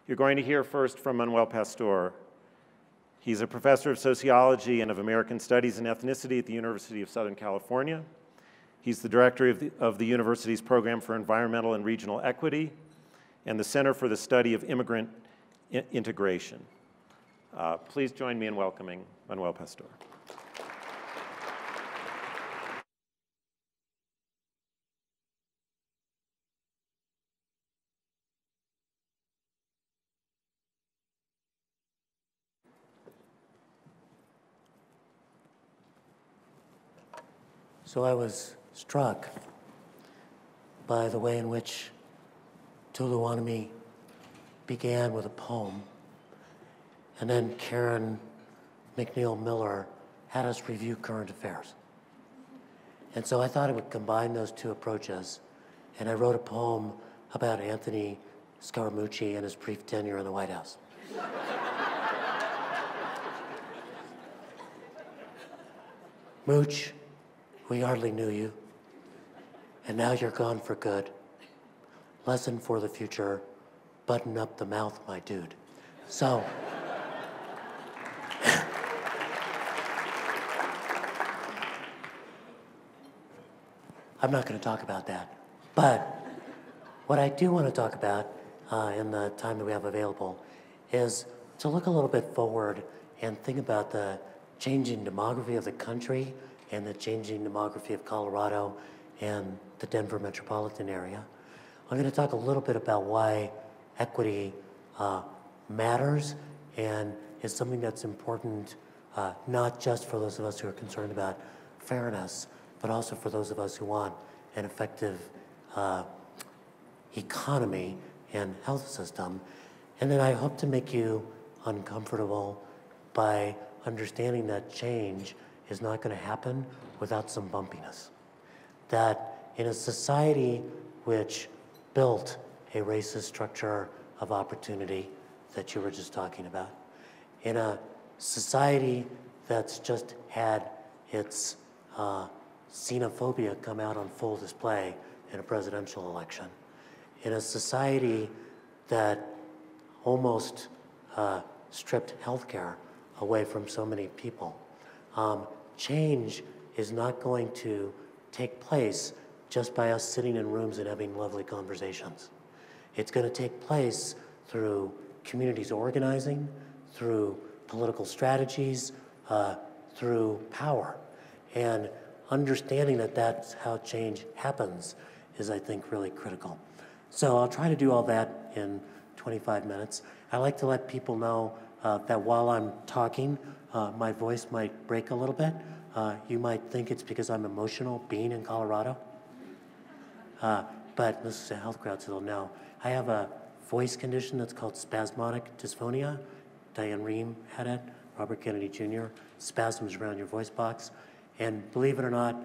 You're going to hear first from Manuel Pastor. He's a professor of sociology and of American studies and ethnicity at the University of Southern California. He's the director of the university's program for environmental and regional equity and the Center for the Study of Immigrant Integration. Please join me in welcoming Manuel Pastor. So I was struck by the way in which Tuluwanami began with a poem, and then Karen McNeil Miller had us review current affairs. And so I thought I would combine those two approaches, and I wrote a poem about Anthony Scaramucci and his brief tenure in the White House. Mooch, we hardly knew you, and now you're gone for good. Lesson for the future, button up the mouth, my dude. So, I'm not going to talk about that, but what I do want to talk about in the time that we have available is to look a little bit forward and think about the changing demography of the country and the changing demography of Colorado and the Denver metropolitan area. I'm going to talk a little bit about why equity matters and is something that's important not just for those of us who are concerned about fairness, but also for those of us who want an effective economy and health system. And then I hope to make you uncomfortable by understanding that change is not going to happen without some bumpiness. That in a society which built a racist structure of opportunity that you were just talking about, in a society that's just had its xenophobia come out on full display in a presidential election, in a society that almost stripped healthcare away from so many people, change is not going to take place just by us sitting in rooms and having lovely conversations. It's going to take place through communities organizing, through political strategies, through power. And understanding that that's how change happens is, I think, really critical. So I'll try to do all that in 25 minutes. I like to let people know that while I'm talking, my voice might break a little bit. You might think it's because I'm emotional being in Colorado. But this is a health crowd, so they'll know. I have a voice condition that's called spasmodic dysphonia. Diane Rehm had it, Robert Kennedy Jr., spasms around your voice box. And believe it or not,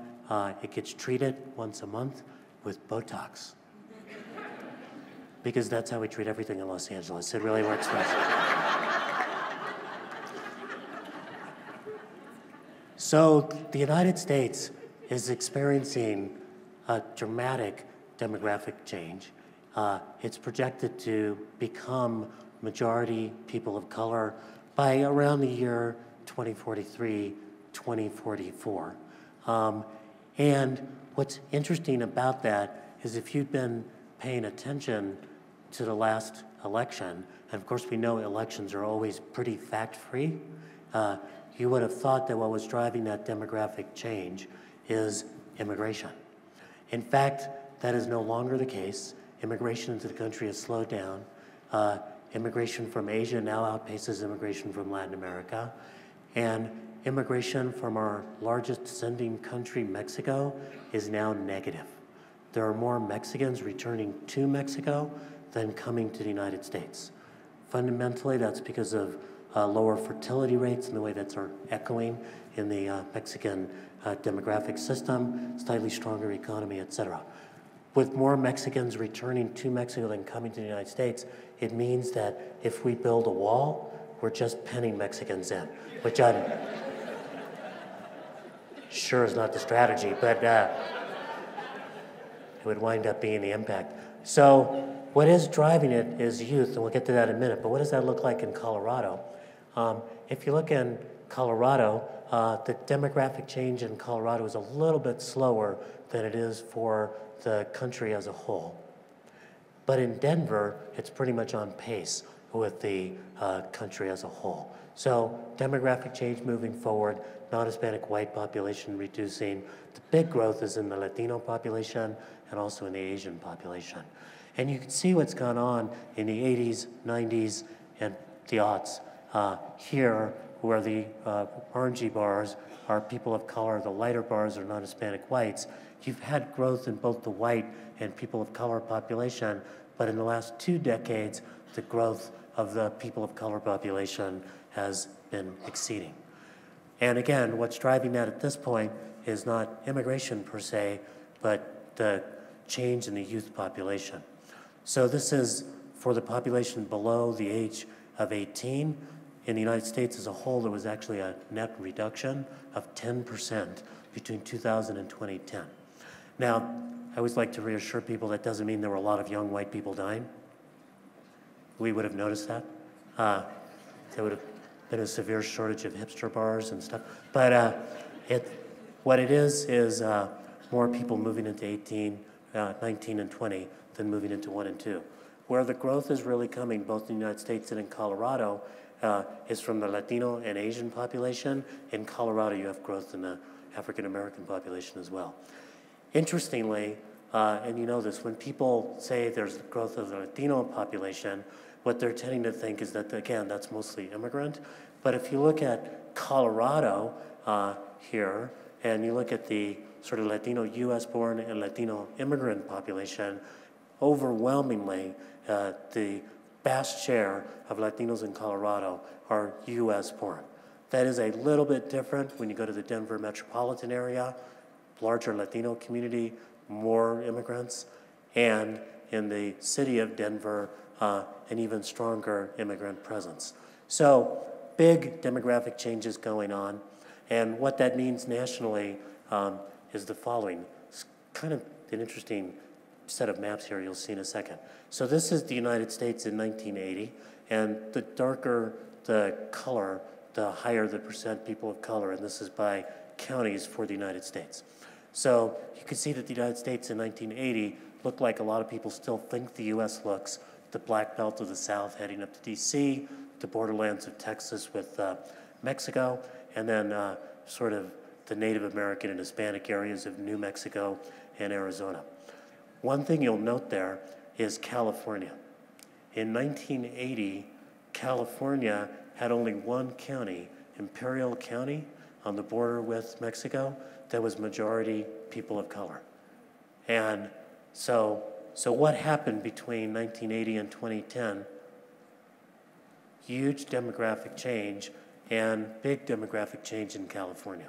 it gets treated once a month with Botox. Because that's how we treat everything in Los Angeles. It really works for us. So the United States is experiencing a dramatic demographic change. It's projected to become majority people of color by around the year 2043, 2044. And what's interesting about that is if you've been paying attention to the last election, and of course we know elections are always pretty fact-free, you would have thought that what was driving that demographic change is immigration. In fact, that is no longer the case. Immigration into the country has slowed down. Immigration from Asia now outpaces immigration from Latin America. And immigration from our largest sending country, Mexico, is now negative. There are more Mexicans returning to Mexico than coming to the United States. Fundamentally, that's because of lower fertility rates and the way that's echoing in the Mexican demographic system, slightly stronger economy, et cetera. With more Mexicans returning to Mexico than coming to the United States, it means that if we build a wall, we're just penning Mexicans in, which I'm sure is not the strategy, but it would wind up being the impact. So what is driving it is youth, and we'll get to that in a minute, but what does that look like in Colorado? If you look in Colorado, the demographic change in Colorado is a little bit slower than it is for the country as a whole. But in Denver, it's pretty much on pace with the country as a whole. So demographic change moving forward, non-Hispanic white population reducing. The big growth is in the Latino population and also in the Asian population. And you can see what's gone on in the 80s, 90s, and the aughts. Here, where the orangey bars are people of color, the lighter bars are non-Hispanic whites. You've had growth in both the white and people of color population, but in the last 2 decades, the growth of the people of color population has been exceeding. And again, what's driving that at this point is not immigration per se, but the change in the youth population. So this is for the population below the age of 18. In the United States as a whole, there was actually a net reduction of 10% between 2000 and 2010. Now, I always like to reassure people that doesn't mean there were a lot of young white people dying. We would have noticed that. There would have been a severe shortage of hipster bars and stuff. But what it is more people moving into 18, 19, and 20 than moving into 1 and 2. Where the growth is really coming, both in the United States and in Colorado, is from the Latino and Asian population. In Colorado, you have growth in the African American population as well. Interestingly, and you know this, when people say there's growth of the Latino population, what they're tending to think is that, again, that's mostly immigrant. But if you look at Colorado here, and you look at the sort of Latino US-born and Latino immigrant population, overwhelmingly, the vast share of Latinos in Colorado are US-born. That is a little bit different when you go to the Denver metropolitan area, larger Latino community, more immigrants, and in the city of Denver, an even stronger immigrant presence. So big demographic changes going on, and what that means nationally is the following. It's kind of an interesting set of maps here you'll see in a second. So this is the United States in 1980, and the darker the color, the higher the percent people of color, and this is by counties for the United States. So you can see that the United States in 1980 looked like a lot of people still think the US looks, the black belt of the South heading up to DC, the borderlands of Texas with Mexico, and then sort of the Native American and Hispanic areas of New Mexico and Arizona. One thing you'll note there is California. In 1980, California had only one county, Imperial County, on the border with Mexico, that was majority people of color. And so what happened between 1980 and 2010? Huge demographic change and big demographic change in California.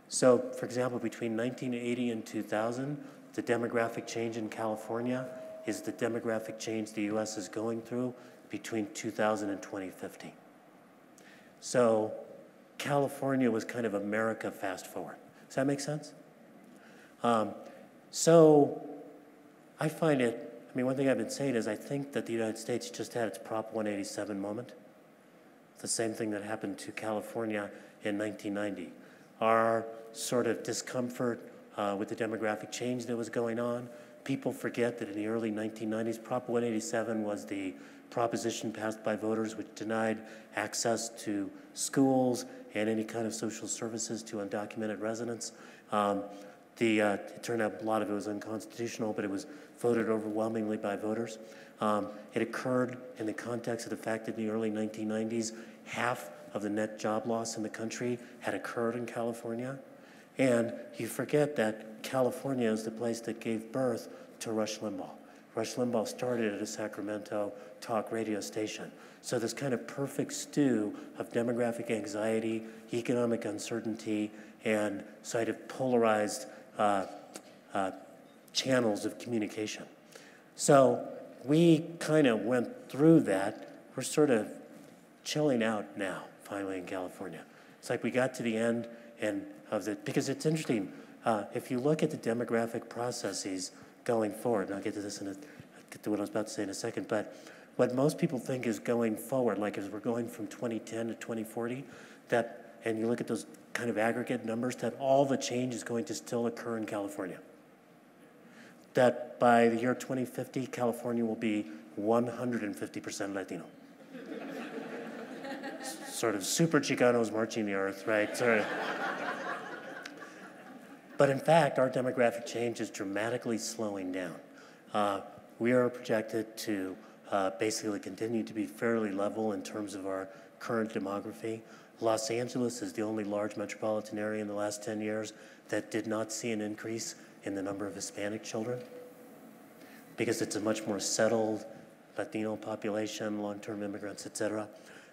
So, for example, between 1980 and 2000, the demographic change in California is the demographic change the US is going through between 2000 and 2050. So California was kind of America fast forward. Does that make sense? So I find it, I mean, one thing I've been saying is I think that the United States just had its Prop 187 moment. The same thing that happened to California in 1990. Our sort of discomfort with the demographic change that was going on. People forget that in the early 1990s, Prop 187 was the proposition passed by voters which denied access to schools and any kind of social services to undocumented residents. It turned out a lot of it was unconstitutional, but it was voted overwhelmingly by voters. It occurred in the context of the fact that in the early 1990s, half of the net job loss in the country had occurred in California. And you forget that California is the place that gave birth to Rush Limbaugh. Rush Limbaugh started at a Sacramento talk radio station. So this kind of perfect stew of demographic anxiety, economic uncertainty, and sort of polarized channels of communication. So we kind of went through that. We're sort of chilling out now, finally, in California. It's like we got to the end because it's interesting, if you look at the demographic processes going forward, and I'll get to this in a get to what I was about to say in a second, but what most people think is going forward, like as we're going from 2010 to 2040, and you look at those kind of aggregate numbers, that all the change is going to still occur in California. That by the year 2050, California will be 150% Latino. Sort of super Chicanos marching the earth, right? Sort of. But in fact, our demographic change is dramatically slowing down. We are projected to basically continue to be fairly level in terms of our current demography. Los Angeles is the only large metropolitan area in the last 10 years that did not see an increase in the number of Hispanic children because it's a much more settled Latino population, long-term immigrants, et cetera.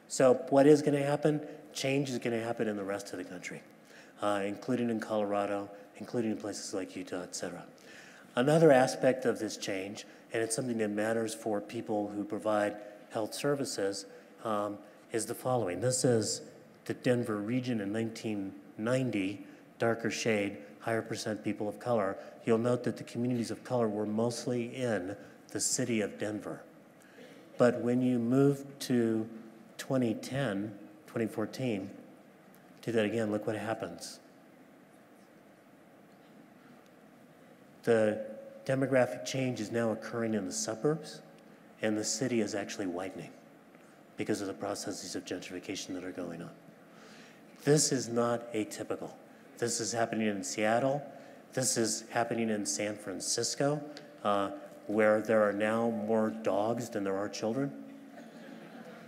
So what is going to happen? Change is going to happen in the rest of the country, including in Colorado, including in places like Utah, et cetera. Another aspect of this change, and it's something that matters for people who provide health services, is the following. This is the Denver region in 1990, darker shade, higher percent people of color. You'll note that the communities of color were mostly in the city of Denver. But when you move to 2010, 2014, do that again, look what happens. The demographic change is now occurring in the suburbs, and the city is actually widening because of the processes of gentrification that are going on. This is not atypical. This is happening in Seattle. This is happening in San Francisco, where there are now more dogs than there are children.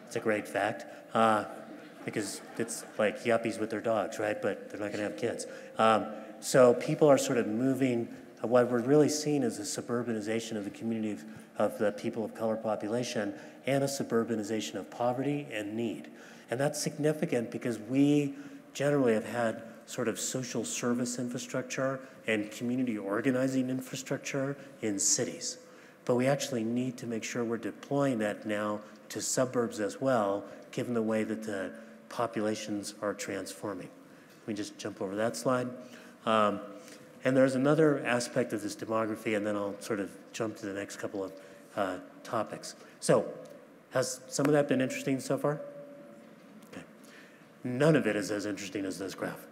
It's a great fact, because it's like yuppies with their dogs, right? But they're not going to have kids. So people are sort of moving. What we're really seeing is a suburbanization of the community of the people of color population and a suburbanization of poverty and need. And that's significant because we generally have had sort of social service infrastructure and community organizing infrastructure in cities. But we actually need to make sure we're deploying that now to suburbs as well, given the way that the populations are transforming. Let me just jump over that slide. And there's another aspect of this demography, and then I'll sort of jump to the next couple of topics. So, has some of that been interesting so far? Okay. None of it is as interesting as this graph.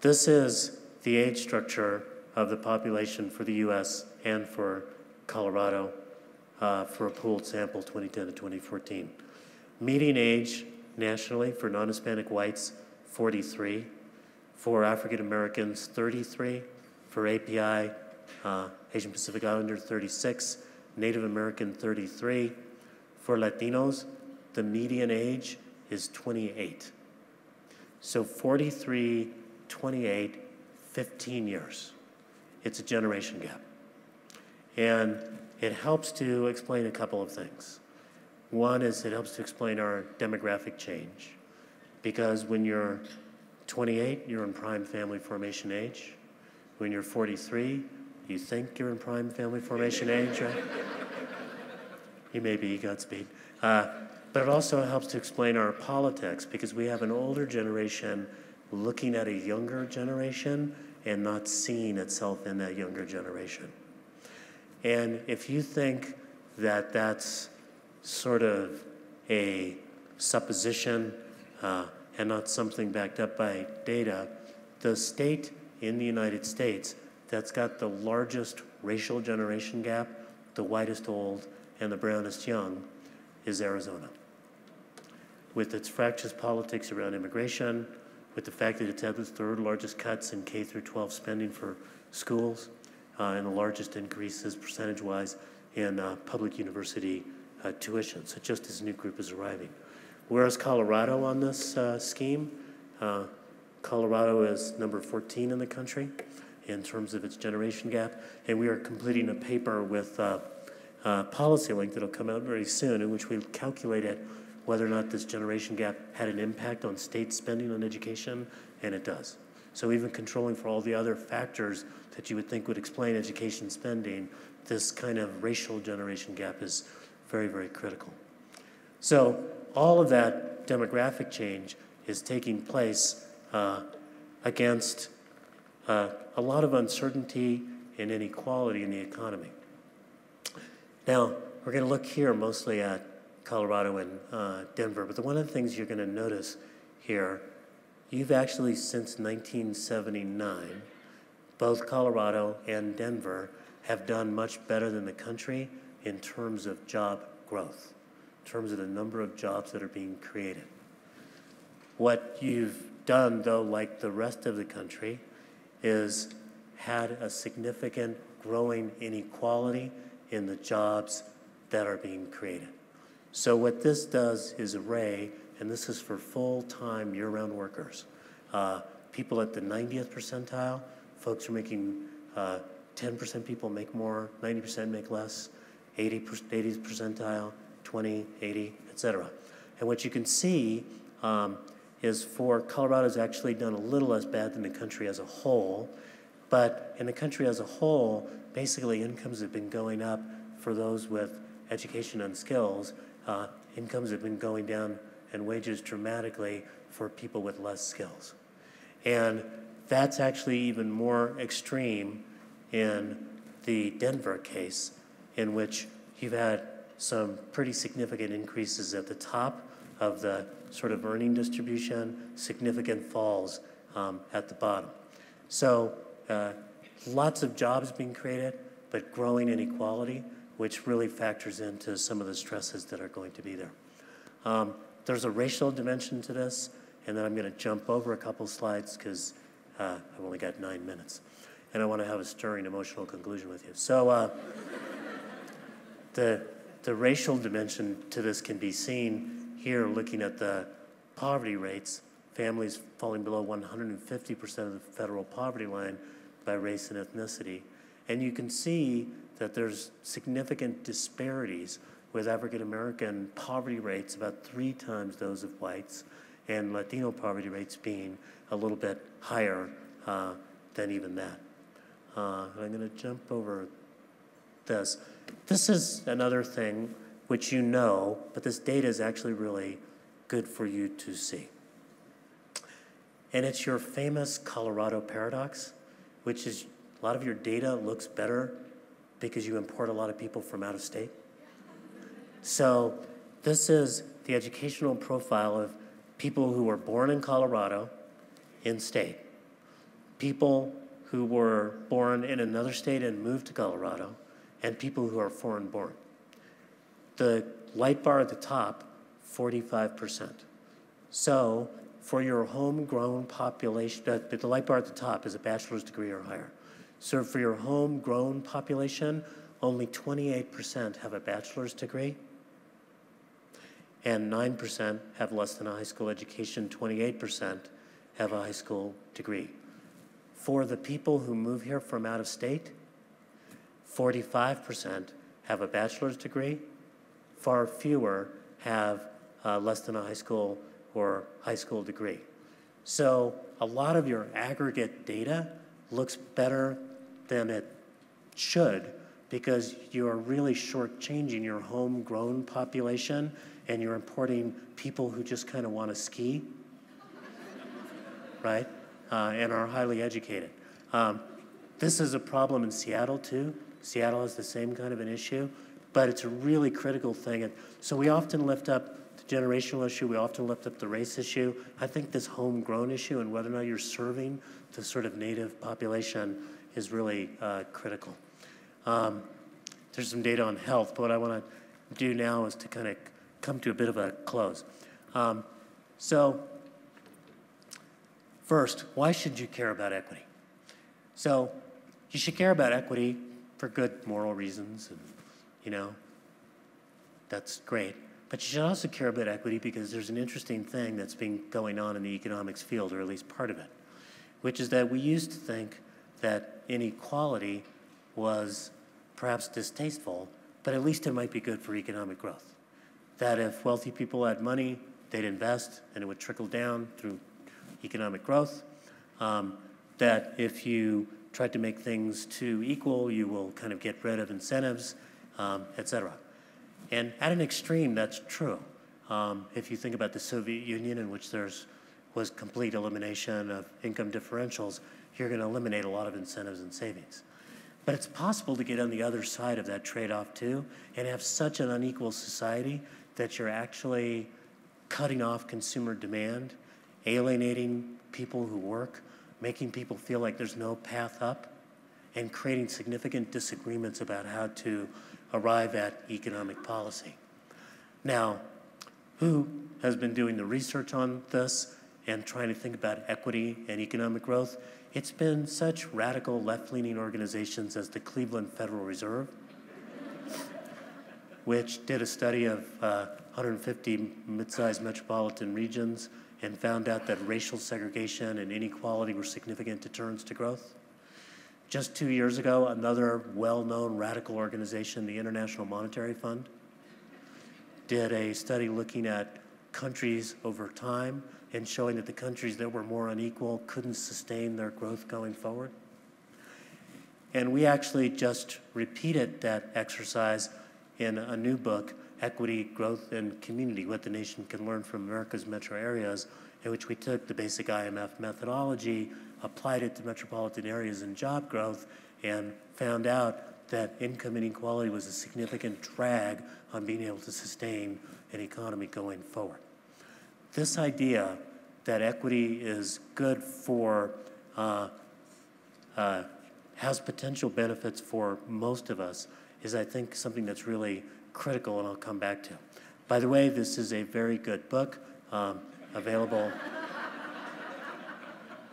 This is the age structure of the population for the US and for Colorado for a pooled sample 2010 to 2014. Median age nationally for non-Hispanic whites, 43. For African Americans, 33. For API, Asian Pacific Islander, 36. Native American, 33. For Latinos, the median age is 28. So 43, 28, 15 years. It's a generation gap. And it helps to explain a couple of things. One is it helps to explain our demographic change, because when you're 28, you're in prime family formation age. When you're 43, you think you're in prime family formation age, right? You may be, Godspeed. But it also helps to explain our politics, because we have an older generation looking at a younger generation and not seeing itself in that younger generation. And if you think that that's sort of a supposition and not something backed up by data, the state in the United States that's got the largest racial generation gap, the whitest old and the brownest young, is Arizona. With its fractious politics around immigration, with the fact that it's had the third largest cuts in K through 12 spending for schools, and the largest increases percentage-wise in public university tuition. So just as a new group is arriving. Whereas Colorado on this scheme, Colorado is number 14 in the country in terms of its generation gap, and we are completing a paper with PolicyLink that'll come out very soon, in which we calculated whether or not this generation gap had an impact on state spending on education, and it does. So even controlling for all the other factors that you would think would explain education spending, this kind of racial generation gap is very, very critical. So all of that demographic change is taking place against a lot of uncertainty and inequality in the economy. Now, we're going to look here mostly at Colorado and Denver, but one of the things you're going to notice here, you've actually, since 1979, both Colorado and Denver have done much better than the country in terms of job growth, in terms of the number of jobs that are being created. What you've done, though, like the rest of the country, is had a significant growing inequality in the jobs that are being created. So what this does is array, and this is for full-time year-round workers, people at the 90th percentile, folks who are making 10% people make more, 90% make less, 80th percentile, 20, 80, et cetera. And what you can see is for Colorado's actually done a little less bad than the country as a whole, but in the country as a whole, basically incomes have been going up for those with education and skills. Incomes have been going down and wages dramatically for people with less skills. And that's actually even more extreme in the Denver case, in which you've had some pretty significant increases at the top of the sort of earning distribution, significant falls at the bottom. So lots of jobs being created, but growing inequality, which really factors into some of the stresses that are going to be there. There's a racial dimension to this, and then I'm going to jump over a couple slides because I've only got 9 minutes, and I want to have a stirring emotional conclusion with you. So the racial dimension to this can be seen here looking at the poverty rates, families falling below 150% of the federal poverty line by race and ethnicity. And you can see that there's significant disparities with African American poverty rates about 3 times those of whites, and Latino poverty rates being a little bit higher than even that. I'm going to jump over this. This is another thing which you know, but this data is actually really good for you to see. And it's your famous Colorado paradox, which is a lot of your data looks better because you import a lot of people from out of state. So this is the educational profile of people who were born in Colorado, in state, people who were born in another state and moved to Colorado, and people who are foreign born. The light bar at the top, 45%. So for your homegrown population, the light bar at the top is a bachelor's degree or higher. So for your homegrown population, only 28% have a bachelor's degree, and 9% have less than a high school education, 28% have a high school degree. For the people who move here from out of state, 45% have a bachelor's degree, far fewer have less than a high school or high school degree. So a lot of your aggregate data looks better than it should because you're really shortchanging your homegrown population and you're importing people who just kind of want to ski, right, and are highly educated. This is a problem in Seattle too. Seattle has the same kind of an issue, but it's a really critical thing. And so we often lift up the generational issue, we often lift up the race issue. I think this homegrown issue and whether or not you're serving the sort of native population is really critical. There's some data on health, but what I want to do now is to kind of come to a bit of a close. So first, why should you care about equity? So you should care about equity for good moral reasons, and you know, that's great. But you should also care about equity because there's an interesting thing that's been going on in the economics field, or at least part of it, which is that we used to think that inequality was perhaps distasteful, but at least it might be good for economic growth. That if wealthy people had money, they'd invest and it would trickle down through economic growth. That if you tried to make things too equal, you will kind of get rid of incentives, et cetera. And at an extreme, that's true. If you think about the Soviet Union, in which was complete elimination of income differentials, you're going to eliminate a lot of incentives and savings. But it's possible to get on the other side of that trade-off too and have such an unequal society that you're actually cutting off consumer demand, alienating people who work, making people feel like there's no path up, and creating significant disagreements about how to arrive at economic policy. Now, who has been doing the research on this and trying to think about equity and economic growth? It's been such radical left-leaning organizations as the Cleveland Federal Reserve, which did a study of 150 mid-sized metropolitan regions and found out that racial segregation and inequality were significant deterrents to growth. Just 2 years ago, another well-known radical organization, the International Monetary Fund, did a study looking at countries over time and showing that the countries that were more unequal couldn't sustain their growth going forward. And we actually just repeated that exercise in a new book, Equity, Growth, and Community, What the Nation Can Learn from America's Metro Areas, in which we took the basic IMF methodology, applied it to metropolitan areas and job growth, and found out that income inequality was a significant drag on being able to sustain an economy going forward. This idea that equity is good for, has potential benefits for most of us is, I think, something that's really critical, and I'll come back to. By the way, this is a very good book, available.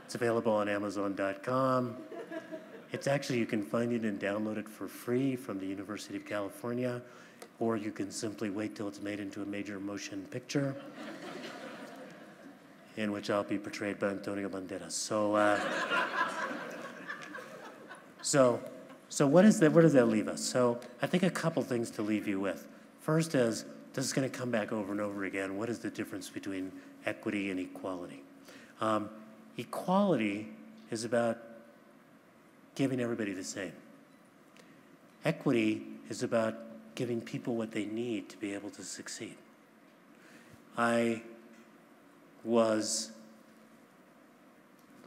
It's available on Amazon.com. It's actually, you can find it and download it for free from the University of California, or you can simply wait till it's made into a major motion picture, in which I'll be portrayed by Antonio Banderas. So what is that? Where does that leave us? So I think a couple things to leave you with. First is, this is going to come back over and over again. What is the difference between equity and equality? Equality is about giving everybody the same. Equity is about giving people what they need to be able to succeed. When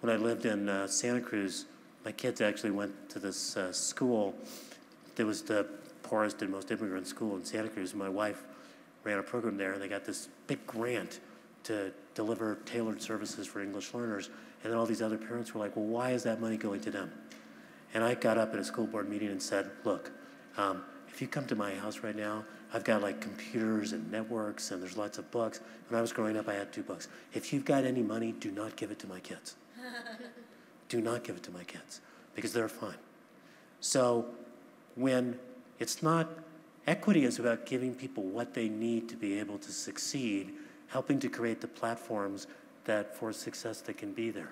I lived in Santa Cruz, my kids actually went to this school. It was the poorest and most immigrant school in Santa Cruz. My wife ran a program there, and they got this big grant to deliver tailored services for English learners. And then all these other parents were like, well, why is that money going to them? And I got up at a school board meeting and said, look, if you come to my house right now, I've got like computers and networks, and there's lots of books. When I was growing up, I had 2 books. If you've got any money, do not give it to my kids. Do not give it to my kids, because they're fine. So when it's not, equity is about giving people what they need to be able to succeed, helping to create the platforms that for success that can be there.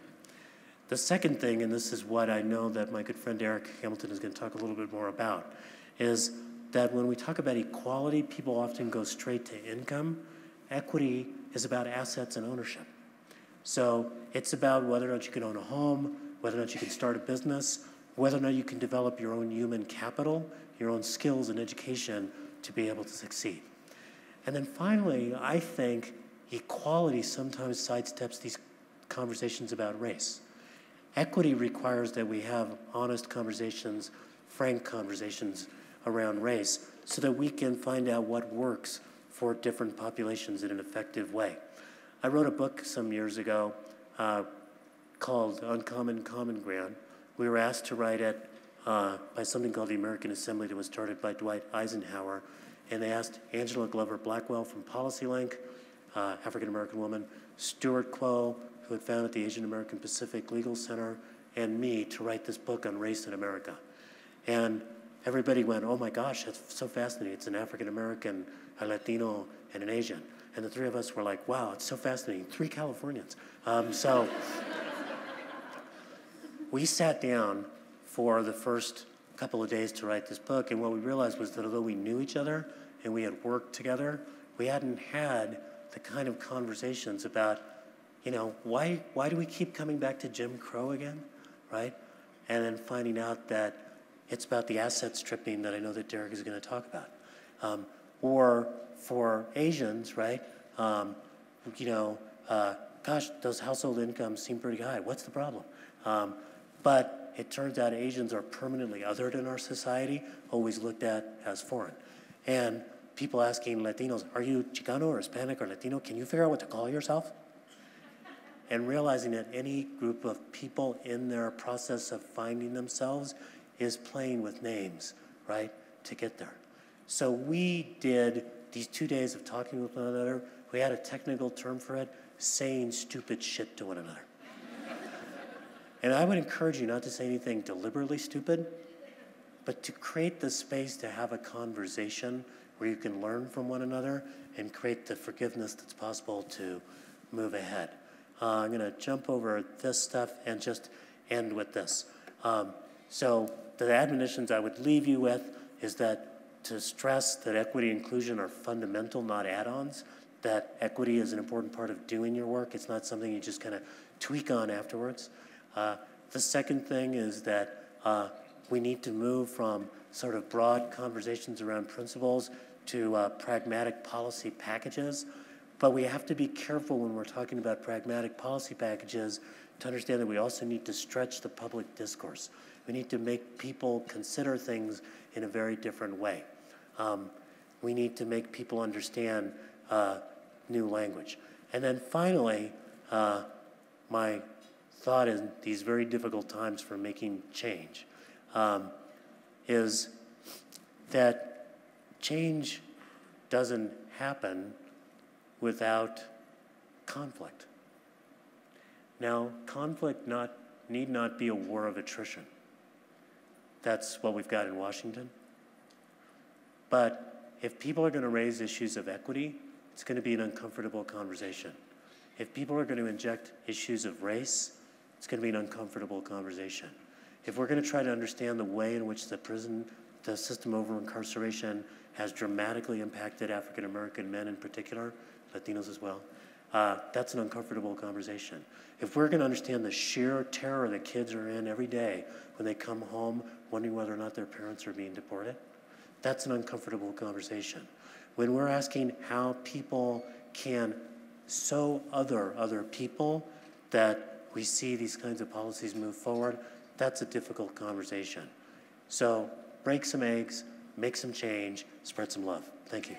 The second thing, and this is what I know that my good friend Eric Hamilton is going to talk a little bit more about, is that when we talk about equality, people often go straight to income. Equity is about assets and ownership. So it's about whether or not you can own a home, whether or not you can start a business, whether or not you can develop your own human capital, your own skills and education to be able to succeed. And then finally, I think equality sometimes sidesteps these conversations about race. Equity requires that we have honest conversations, frank conversations around race, so that we can find out what works for different populations in an effective way. I wrote a book some years ago called Uncommon Common Ground. We were asked to write it by something called the American Assembly that was started by Dwight Eisenhower, and they asked Angela Glover Blackwell from PolicyLink, African-American woman, Stuart Quo, who had founded the Asian American Pacific Legal Center, and me to write this book on race in America. And everybody went, oh my gosh, that's so fascinating. It's an African-American, a Latino, and an Asian. And the 3 of us were like, wow, it's so fascinating. 3 Californians. So we sat down for the first couple of days to write this book, and what we realized was that although we knew each other and we had worked together, we hadn't had the kind of conversations about, you know, why do we keep coming back to Jim Crow again, right? And then finding out that it's about the asset stripping that I know that Derek is going to talk about. Or for Asians, right, gosh, those household incomes seem pretty high. What's the problem? But it turns out Asians are permanently othered in our society, always looked at as foreign. And people asking Latinos, are you Chicano or Hispanic or Latino? Can you figure out what to call yourself? And realizing that any group of people in their process of finding themselves is playing with names, right, to get there. So we did these 2 days of talking with one another. We had a technical term for it, saying stupid shit to one another. And I would encourage you not to say anything deliberately stupid, but to create the space to have a conversation where you can learn from one another and create the forgiveness that's possible to move ahead. I'm going to jump over this stuff and just end with this. So the admonitions I would leave you with is that to stress that equity and inclusion are fundamental, not add-ons, that equity is an important part of doing your work. It's not something you just kind of tweak on afterwards. The second thing is that we need to move from sort of broad conversations around principles to pragmatic policy packages. But we have to be careful when we're talking about pragmatic policy packages to understand that we also need to stretch the public discourse. We need to make people consider things in a very different way. We need to make people understand new language. And then finally, my thought in these very difficult times for making change is that change doesn't happen without conflict. Now, conflict need not be a war of attrition. That's what we've got in Washington. But if people are going to raise issues of equity, it's going to be an uncomfortable conversation. If people are going to inject issues of race, it's going to be an uncomfortable conversation. If we're going to try to understand the way in which the system over incarceration has dramatically impacted African American men in particular, Latinos as well, that's an uncomfortable conversation. If we're going to understand the sheer terror that kids are in every day when they come home wondering whether or not their parents are being deported, that's an uncomfortable conversation. When we're asking how people can so other people that we see these kinds of policies move forward, that's a difficult conversation. So break some eggs, make some change, spread some love. Thank you.